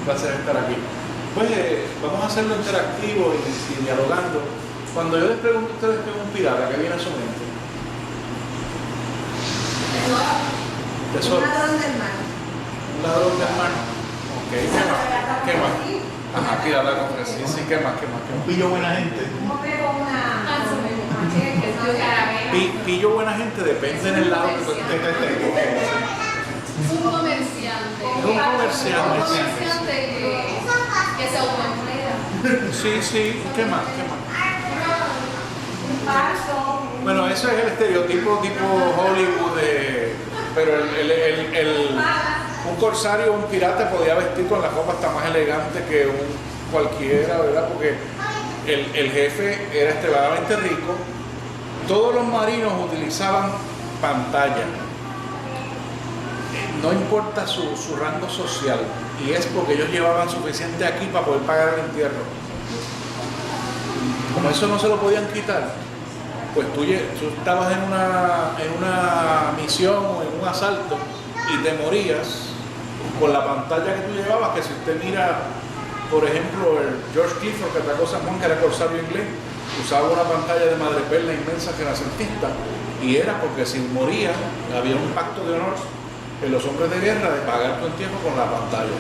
placer estar aquí. Pues vamos a hacerlo interactivo y dialogando. Cuando yo les pregunto a ustedes qué es un pirata, ¿qué viene a su mente? Tesoro. Un ladrón del mar. Un ladrón del mar. Ok, ¿qué más? Ajá, pirata con sí, sí, ¿qué más? Un pillo buena gente. ¿Cómo pego una? Pillo buena gente, depende del lado que tú estés. Un comerciante. Es un comerciante. Un comerciante que se autoemplea. Sí, ¿qué más? Un paso. Bueno, eso es el estereotipo tipo Hollywood, pero un corsario o un pirata podía vestir con la ropa hasta más elegante que un cualquiera, ¿verdad? Porque el jefe era extremadamente rico. Todos los marinos utilizaban pantalla. No importa su rango social, y es porque ellos llevaban suficiente aquí para poder pagar el entierro. Como eso no se lo podían quitar, pues tú estabas en una misión o en un asalto y te morías con la pantalla que tú llevabas, que si usted mira, por ejemplo, el George Clifford, que atacó San Juan, que era corsario inglés, usaba una pantalla de madreperla inmensa renacentista, y era porque si moría, había un pacto de honor en los hombres de guerra de pagar tu entierro con la pantalla.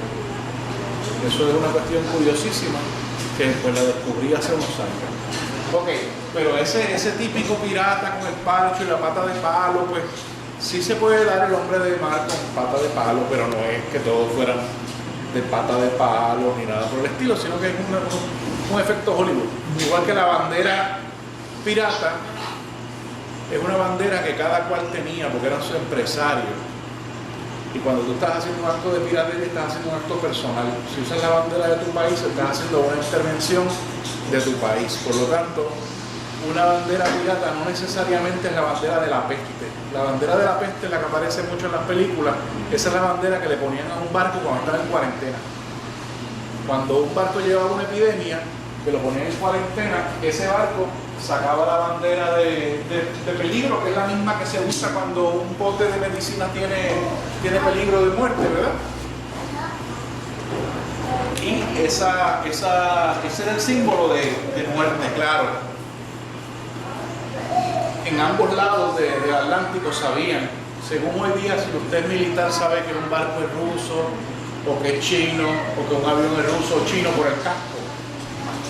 Eso es una cuestión curiosísima que pues la descubrí hace unos años. Ok, pero ese típico pirata con el parcho y la pata de palo, pues sí se puede dar el hombre de mar con pata de palo, pero no es que todos fueran de pata de palo ni nada por el estilo, sino que es un efecto Hollywood. Igual que la bandera pirata es una bandera que cada cual tenía porque eran sus empresarios. Y cuando tú estás haciendo un acto de piratería, estás haciendo un acto personal. Si usas la bandera de tu país, estás haciendo una intervención de tu país. Por lo tanto, una bandera pirata no necesariamente es la bandera de la peste. La bandera de la peste, la que aparece mucho en las películas, esa es la bandera que le ponían a un barco cuando estaba en cuarentena. Cuando un barco llevaba una epidemia, que lo ponían en cuarentena, ese barco sacaba la bandera de peligro, que es la misma que se usa cuando un bote de medicina tiene peligro de muerte, ¿verdad? Y ese era el símbolo de muerte, claro. En ambos lados del Atlántico sabían, según hoy día, si usted es militar sabe que un barco es ruso, o que es chino, o que un avión es ruso o chino por el casco.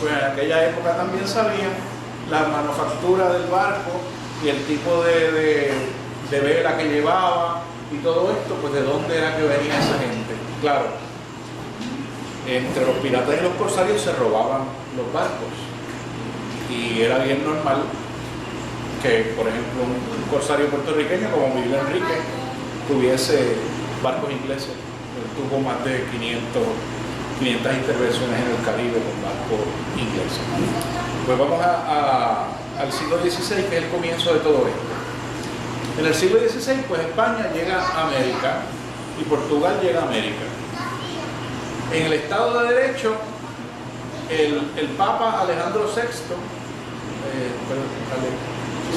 Pues en aquella época también sabían la manufactura del barco y el tipo de vela que llevaba y todo esto, pues de dónde era que venía esa gente. Claro, entre los piratas y los corsarios se robaban los barcos y era bien normal que, por ejemplo, un corsario puertorriqueño como Miguel Enrique tuviese barcos ingleses. Él tuvo más de 500 intervenciones en el Caribe con barcos ingleses. Pues vamos al siglo XVI, que es el comienzo de todo esto. En el siglo XVI, pues España llega a América y Portugal llega a América. En el Estado de Derecho, el Papa Alejandro VI,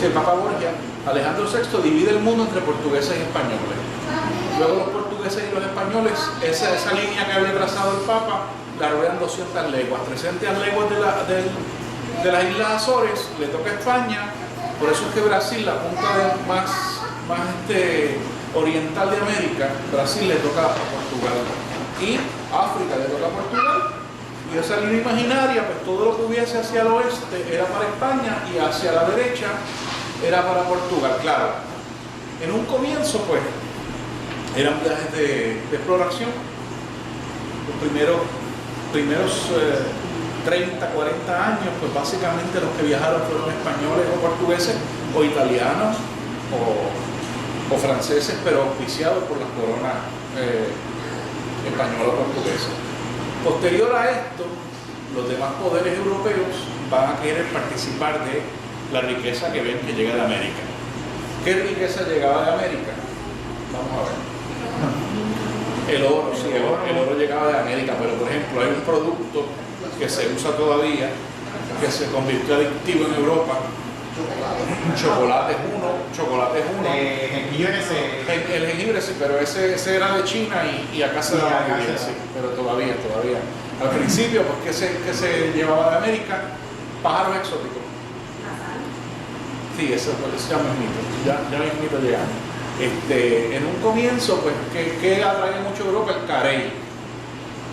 el Papa Borgia, Alejandro VI divide el mundo entre portugueses y españoles. Luego los portugueses y los españoles, esa línea que había trazado el Papa, la rodean 200 leguas, 300 leguas de las Islas Azores, le toca a España. Por eso es que Brasil, la punta más oriental de América, Brasil le toca a Portugal. Y África le toca a Portugal. Y esa línea imaginaria, pues todo lo que hubiese hacia el oeste era para España y hacia la derecha era para Portugal. Claro, en un comienzo, pues, eran viajes de exploración. Los primeros 30, 40 años, pues básicamente los que viajaron fueron españoles o portugueses o italianos o franceses, pero auspiciados por la corona española o portuguesa. Posterior a esto, los demás poderes europeos van a querer participar de la riqueza que ven que llega de América. ¿Qué riqueza llegaba de América? Vamos a ver. El oro, sí, el oro llegaba de América, pero por ejemplo hay un producto que se usa todavía, que se convirtió adictivo en Europa, Chocolate es uno. Jengibre El jengibre sí, pero ese era de China y acá se daba muy bien, sí, pero todavía. Al principio, pues, que se llevaba de América, pájaros exóticos. Sí, eso ya mismito llegamos. En un comienzo, pues, que atrae mucho a Europa el carey.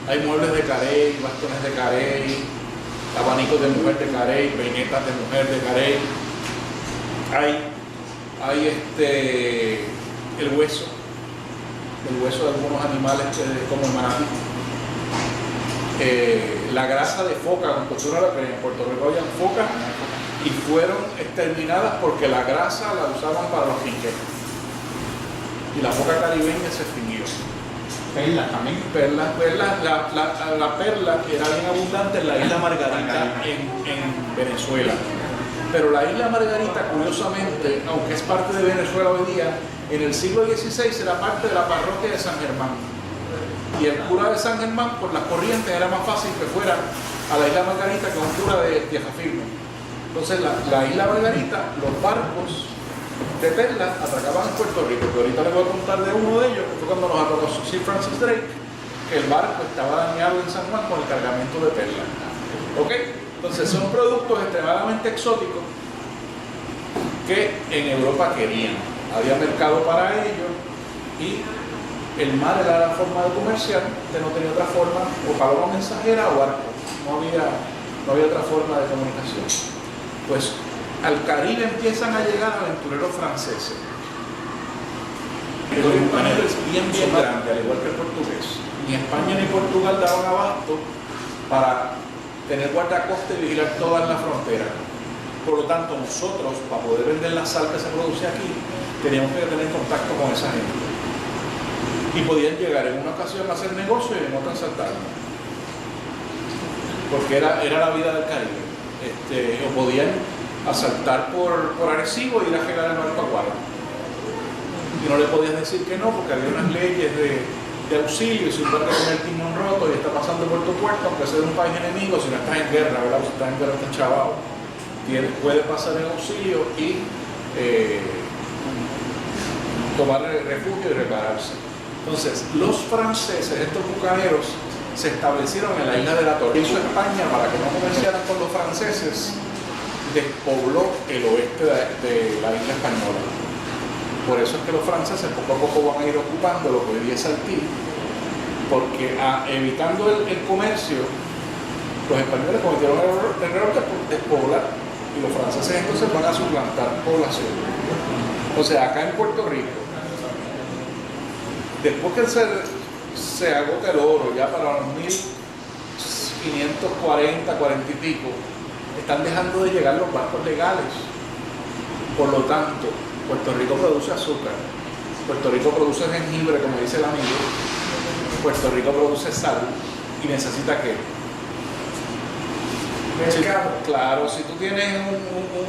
Hay muebles de carey, bastones de carey, abanicos de mujer de carey, peinetas de mujer de carey. Hay el hueso de algunos animales como el manatí. La grasa de foca, con costura la en Puerto Rico había foca y fueron exterminadas porque la grasa la usaban para los quinqueros. Y la foca caribeña se extinguió. perlas también. La perla que era bien abundante en la isla Margarita en Venezuela. Pero la isla Margarita, curiosamente, aunque es parte de Venezuela hoy día, en el siglo XVI era parte de la parroquia de San Germán. Y el cura de San Germán, por las corrientes, era más fácil que fuera a la isla Margarita que un cura de tierra firme. Entonces, la isla Margarita, los barcos de perla atracaban en Puerto Rico. Que ahorita les voy a contar de uno de ellos, que fue cuando nos atracó Sir Francis Drake, que el barco estaba dañado en San Juan con el cargamento de perla. ¿Ok? Entonces, son productos extremadamente exóticos que en Europa querían. Había mercado para ellos y el mar era la forma de comerciar, que no tenía otra forma, o paloma mensajera o barco. No había otra forma de comunicación. Pues al Caribe empiezan a llegar aventureros franceses. El español es bien grande, al igual que el portugués. Ni España ni Portugal daban abasto para tener guardacosta y vigilar toda la frontera. Por lo tanto, nosotros, para poder vender la sal que se produce aquí, teníamos que tener contacto con esa gente. Y podían llegar en una ocasión a hacer negocio y en otra saltar. Porque era la vida del Caribe. O podían asaltar por Arecibo y ir a llegar al barco a Guara. Y no le podías decir que no, porque había unas leyes de auxilio. Si un barco tiene el timón roto y está pasando puerto a puerto, aunque sea de un país enemigo, si no estás en guerra, ¿verdad? Si estás en guerra, estás chavado. Puede pasar en auxilio y tomar refugio y repararse. Entonces, los franceses, estos bucaneros, se establecieron en la isla de la Torre. Hizo España, para que no comerciaran con los franceses, despobló el oeste de la isla española. Por eso es que los franceses poco a poco van a ir ocupando lo que hoy día es Haití, porque evitando el comercio, los españoles cometieron el error de despoblar y los franceses entonces van a suplantar población. O sea, acá en Puerto Rico, después que se agota el oro, ya para los 1540, 40 y pico, están dejando de llegar los barcos legales. Por lo tanto, Puerto Rico produce azúcar, Puerto Rico produce jengibre, como dice el amigo, Puerto Rico produce sal y necesita ¿qué? Claro, si tú tienes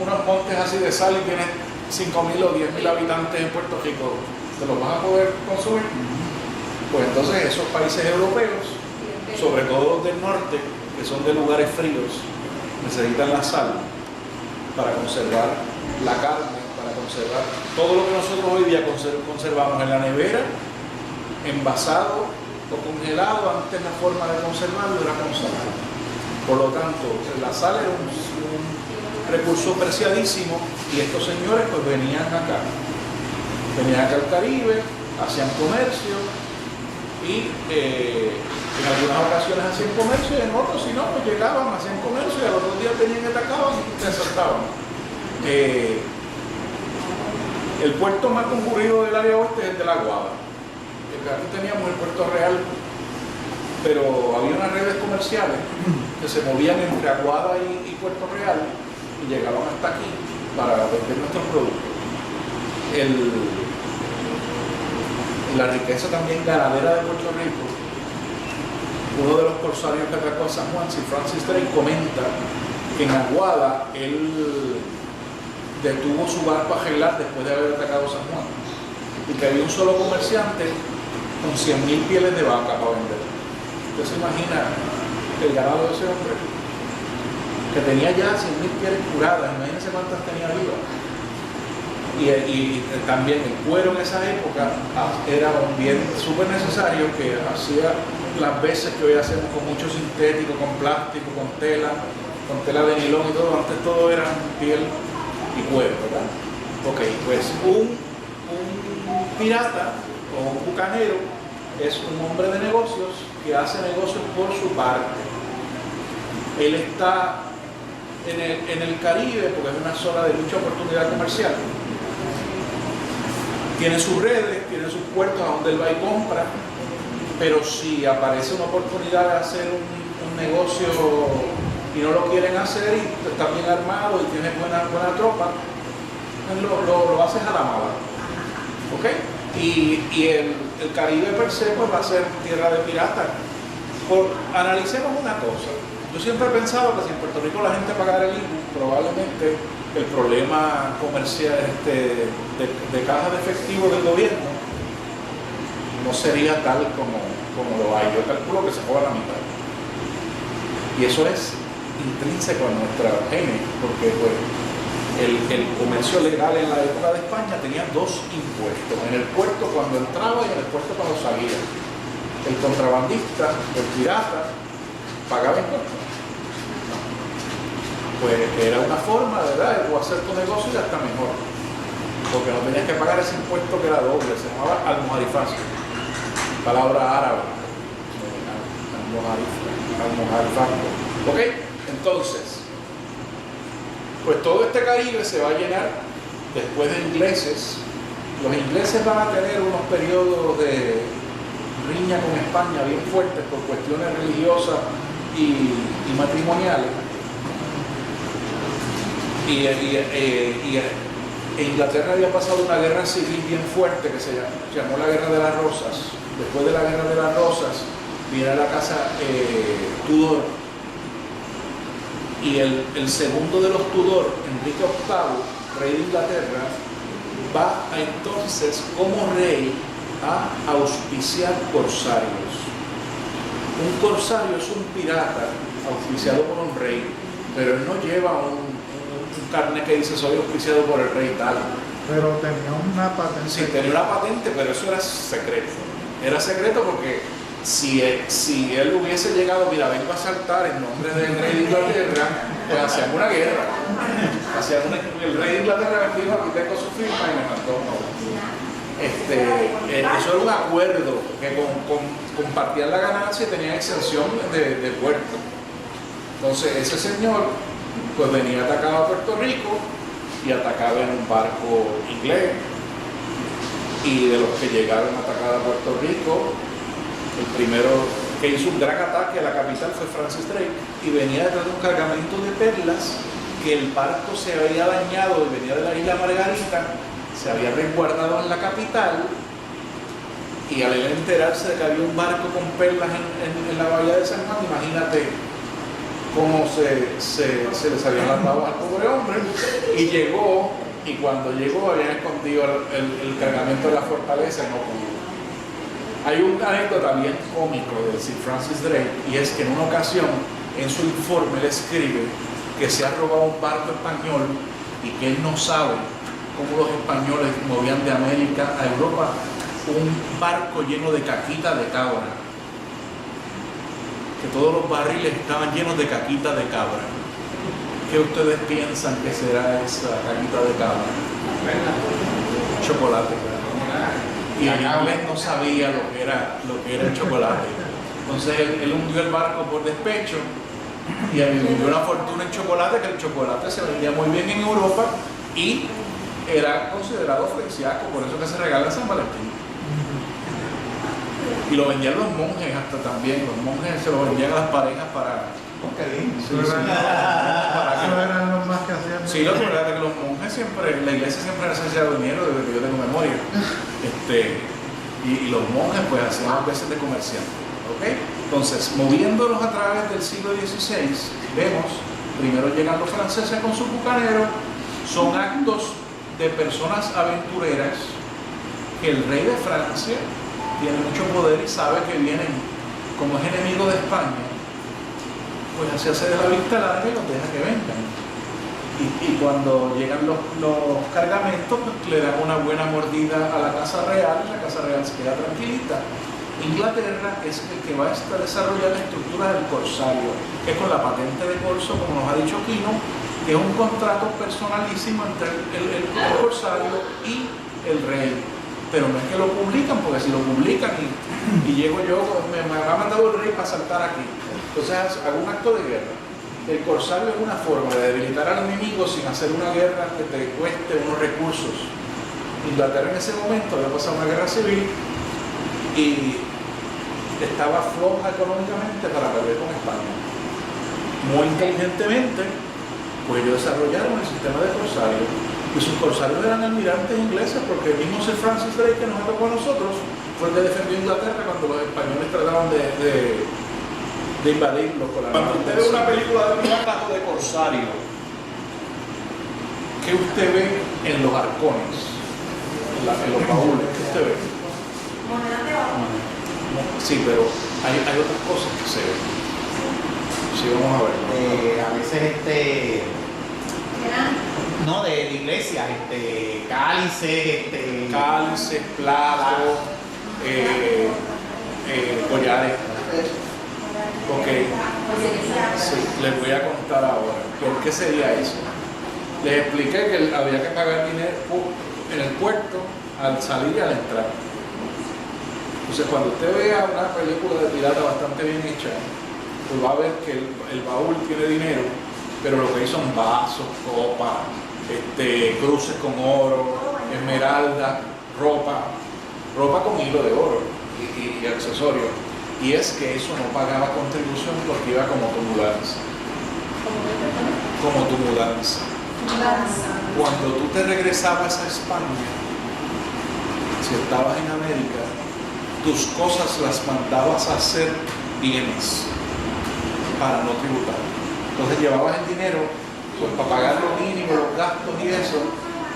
unos montes así de sal y tienes 5.000 o 10.000 habitantes en Puerto Rico, ¿te los vas a poder consumir? Pues entonces esos países europeos, sobre todo los del norte, que son de lugares fríos, necesitan la sal para conservar la carne, para conservar todo lo que nosotros hoy día conservamos en la nevera, envasado o congelado. Antes la forma de conservarlo era con sal. Por lo tanto, la sal era un recurso preciadísimo y estos señores pues venían acá al Caribe, hacían comercio y en algunas ocasiones hacían comercio y en otros si no, pues llegaban, hacían comercio y al otro día tenían que atacaban y se asaltaban. El puerto más concurrido del área oeste es el de La Guada. Aquí teníamos el puerto real, pero había unas redes comerciales que se movían entre Aguada y Puerto Real y llegaban hasta aquí para vender nuestros productos. La riqueza también ganadera de Puerto Rico, uno de los corsarios que atracó a San Juan, Sir Francis Drake, comenta que en Aguada él detuvo su barco a arreglar después de haber atacado San Juan y que había un solo comerciante con 100.000 pieles de vaca para vender. ¿Usted se imagina el ganado de ese hombre? que tenía ya 100.000 pieles curadas, imagínense cuántas tenía vivas. Y también el cuero en esa época era un bien súper necesario que hacía las veces que hoy hacemos con mucho sintético, con plástico, con tela de nilón y todo. Antes todo era piel y cuero, ¿verdad? Ok, pues un pirata o un bucanero es un hombre de negocios que hace negocios por su parte. Él está en el Caribe porque es una zona de mucha oportunidad comercial. Tiene sus redes, tiene sus puertos a donde él va y compra, pero si aparece una oportunidad de hacer un negocio y no lo quieren hacer y está bien armado y tiene buena tropa, él lo haces a la mala. ¿Ok? Y el Caribe per se pues, va a ser tierra de piratas. Analicemos una cosa. Yo siempre he pensado que si en Puerto Rico la gente pagara el IVU, probablemente el problema comercial de caja de efectivo del gobierno no sería tal como lo hay. Yo calculo que se juega la mitad. Y eso es intrínseco a nuestra gene, porque pues, el comercio legal en la época de España tenía dos impuestos, en el puerto cuando entraba y en el puerto cuando salía. El contrabandista, el pirata, pagaba impuestos. Pues era una forma, ¿verdad?, de hacer tu negocio y hasta mejor, porque no tenías que pagar ese impuesto que era doble, se llamaba almoharifacio, palabra árabe, almoharifacio. ¿Ok? Entonces, pues todo este Caribe se va a llenar después de ingleses. Los ingleses van a tener unos periodos de riña con España bien fuertes por cuestiones religiosas y matrimoniales. Y Inglaterra había pasado una guerra civil bien fuerte que se llamó la Guerra de las Rosas. Después de la Guerra de las Rosas viene la casa Tudor, y el segundo de los Tudor, Enrique VIII, rey de Inglaterra, va entonces como rey a auspiciar corsarios. Un corsario es un pirata auspiciado por un rey, pero él no lleva un carnet que dice soy auspiciado por el rey tal. Pero tenía una patente. Sí, tenía una patente, pero eso era secreto. Era secreto porque si él hubiese llegado, mira, vengo a saltar en nombre del rey de Inglaterra, pues hacían una guerra. El rey de Inglaterra dijo, aquí tengo su firma y me mandó eso era un acuerdo que compartían la ganancia y tenían exención de puerto. Entonces ese señor pues venía atacado a Puerto Rico y atacaba en un barco inglés, y de los que llegaron a atacar a Puerto Rico, el primero que hizo un gran ataque a la capital fue Francis Drake, y venía detrás de un cargamento de perlas que el barco se había dañado y venía de la isla Margarita, se había resguardado en la capital, y al él enterarse de que había un barco con perlas en la bahía de San Juan, imagínate cómo se les habían las babas al pobre hombre, y llegó, y cuando llegó habían escondido el cargamento de la fortaleza y no pudo. Hay un anécdota bien cómico de Sir Francis Drake, y es que en una ocasión en su informe le escribe que se ha robado un barco español y que él no sabe cómo los españoles movían de América a Europa un barco lleno de caquita de cabra, que todos los barriles estaban llenos de caquita de cabra. ¿Qué ustedes piensan que será esa caquita de cabra? Chocolate. Y el inglés no sabía lo que era el chocolate. Entonces él hundió el barco por despecho y hundió una fortuna en chocolate, que el chocolate se vendía muy bien en Europa y era considerado afrodisíaco, por eso que se regala en San Valentín. Y lo vendían los monjes hasta también. Los monjes se lo vendían a las parejas para... Para que eran los más que hacían. Sí, lo que verdad es que los monjes siempre, la iglesia siempre necesitaba dinero desde que yo tengo memoria. Y los monjes pues hacían a veces de comerciantes. ¿Okay? Entonces, moviéndonos a través del siglo XVI, vemos, primero llegan los franceses con sus bucaneros, son actos de personas aventureras que el rey de Francia tiene mucho poder y sabe que vienen, como es enemigo de España, pues así hace de la vista larga y los deja que vengan. Y cuando llegan los cargamentos, pues le dan una buena mordida a la Casa Real, y la Casa Real se queda tranquilita. Inglaterra es el que va a desarrollar la estructura del corsario, que es con la patente de corso, como nos ha dicho Quino, que es un contrato personalísimo entre el corsario y el rey. Pero no es que lo publican, porque si lo publican y llego yo, me ha mandado el rey para saltar aquí. Entonces hago un acto de guerra. El corsario es una forma de debilitar al enemigo sin hacer una guerra que te cueste unos recursos. Inglaterra en ese momento había pasado una guerra civil y estaba floja económicamente para perder con España. Muy inteligentemente, pues ellos desarrollaron el sistema de corsario. Y sus corsarios eran almirantes ingleses, porque el mismo Sir Francis Drake, que nos tocó a nosotros, fue el que defendió Inglaterra cuando los españoles trataban de invadirlo. Cuando usted ve una película de piratas o de corsario, ¿qué usted ve en los arcones, en los baúles? ¿Qué usted ve? Monedas de oro. Sí, pero hay otras cosas que se ven. Sí, vamos a ver. A veces Eran no, de la iglesia, cálices, Cálices, platos, collares. Ok, sí, les voy a contar ahora. ¿Por qué sería eso? Les expliqué que había que pagar dinero en el puerto al salir y al entrar. Entonces, cuando usted vea una película de pirata bastante bien hecha, pues va a ver que el baúl tiene dinero, pero lo que hay son vasos, copas, cruces con oro, esmeralda, ropa con hilo de oro y accesorios. Y es que eso no pagaba contribución porque iba como tu mudanza. Como tu mudanza. Cuando tú te regresabas a España, si estabas en América, tus cosas las mandabas a hacer bienes para no tributar. Entonces llevabas el dinero pues para pagar lo mínimo, los gastos y eso,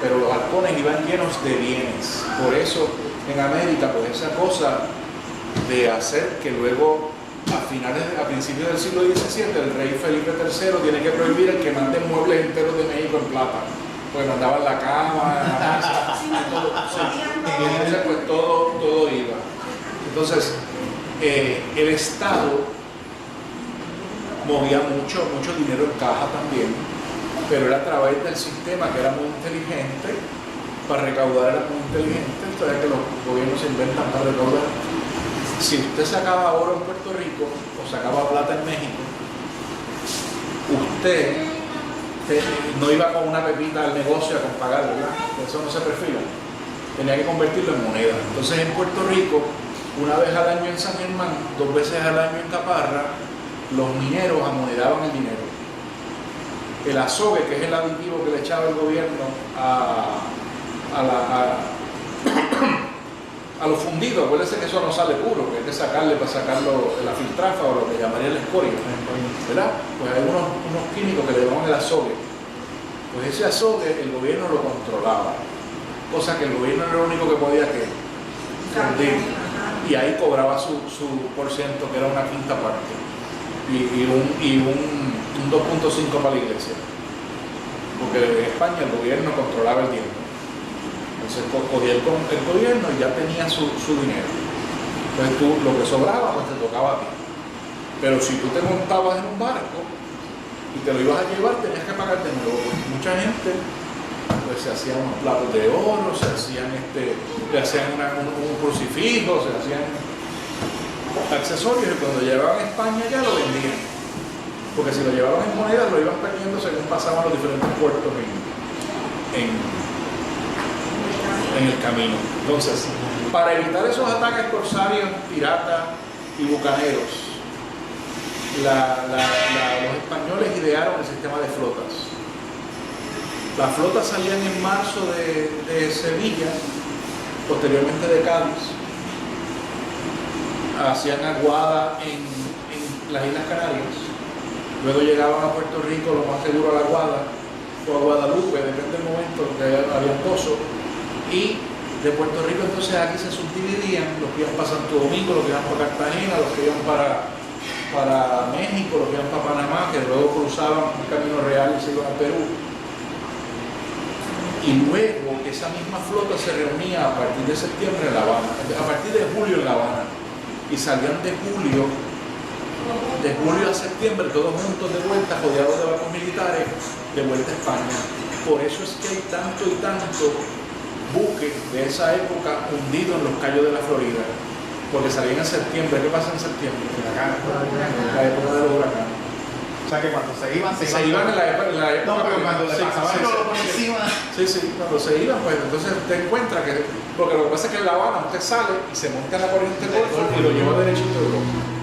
pero los halcones iban llenos de bienes. Por eso en América, pues esa cosa de hacer que luego a principios del siglo XVII el rey Felipe III tiene que prohibir el que mande muebles enteros de México en plata, pues mandaban la cama, la mesa, todo, sí. Y entonces pues todo iba. Entonces el Estado movía mucho dinero en caja también, pero era a través del sistema que era muy inteligente, para recaudar era muy inteligente. Entonces que los gobiernos se inventan para recaudar. Si usted sacaba oro en Puerto Rico o sacaba plata en México, usted no iba con una pepita al negocio a pagar, ¿verdad? Eso no se perfila. Tenía que convertirlo en moneda. Entonces en Puerto Rico, una vez al año en San Germán, 2 veces al año en Caparra, los mineros amonedaban el dinero. El azogue, que es el aditivo que le echaba el gobierno a los fundidos, acuérdense que eso no sale puro, que hay que sacarle para sacarlo de la filtrafa o lo que llamaría el escoria, ¿verdad? Pues hay unos químicos que le llaman el azogue. Pues ese azogue el gobierno lo controlaba, cosa que el gobierno era lo único que podía fundir, y ahí cobraba su por ciento, que era una quinta parte, y un 2.5 para la iglesia, porque en España el gobierno controlaba el tiempo. Entonces cogía el gobierno y ya tenía su dinero. Entonces tú, lo que sobraba, pues te tocaba a ti. Pero si tú te montabas en un barco y te lo ibas a llevar, tenías que pagar de nuevo. Porque mucha gente pues se hacían unos platos de oro, se hacían le hacían un crucifijo, se hacían accesorios, y cuando llevaban a España ya lo vendían. Porque si lo llevaban en monedas lo iban perdiendo según pasaban los diferentes puertos en el camino. Entonces, para evitar esos ataques corsarios, piratas y bucaneros, los españoles idearon el sistema de flotas. Las flotas salían en marzo de Sevilla, posteriormente de Cádiz, hacían aguada en las Islas Canarias, luego llegaban a Puerto Rico, lo más seguro a la Guada o a Guadalupe, depende del momento, que había pozo. Y de Puerto Rico entonces aquí se subdividían los que iban para Santo Domingo, los que iban para Cartagena, los que iban para para México, los que iban para Panamá, que luego cruzaban un camino real y se iban a Perú. Y luego esa misma flota se reunía a partir de septiembre en La Habana, a partir de julio en La Habana, y salían de julio a septiembre, todos juntos de vuelta, rodeados de barcos militares, de vuelta a España. Por eso es que hay tanto y tanto buque de esa época hundido en los cayos de la Florida, porque salían en septiembre. ¿Qué pasa en septiembre? La época de los huracanes. O sea que cuando se iban En la época. No, pero cuando le Sí, pasaban sí, todo sí. por encima. Sí, cuando se iban, pues entonces te encuentras que. Porque lo que pasa es que en La Habana usted sale y se monta en la corriente del Golfo y lo lleva derechito a Europa.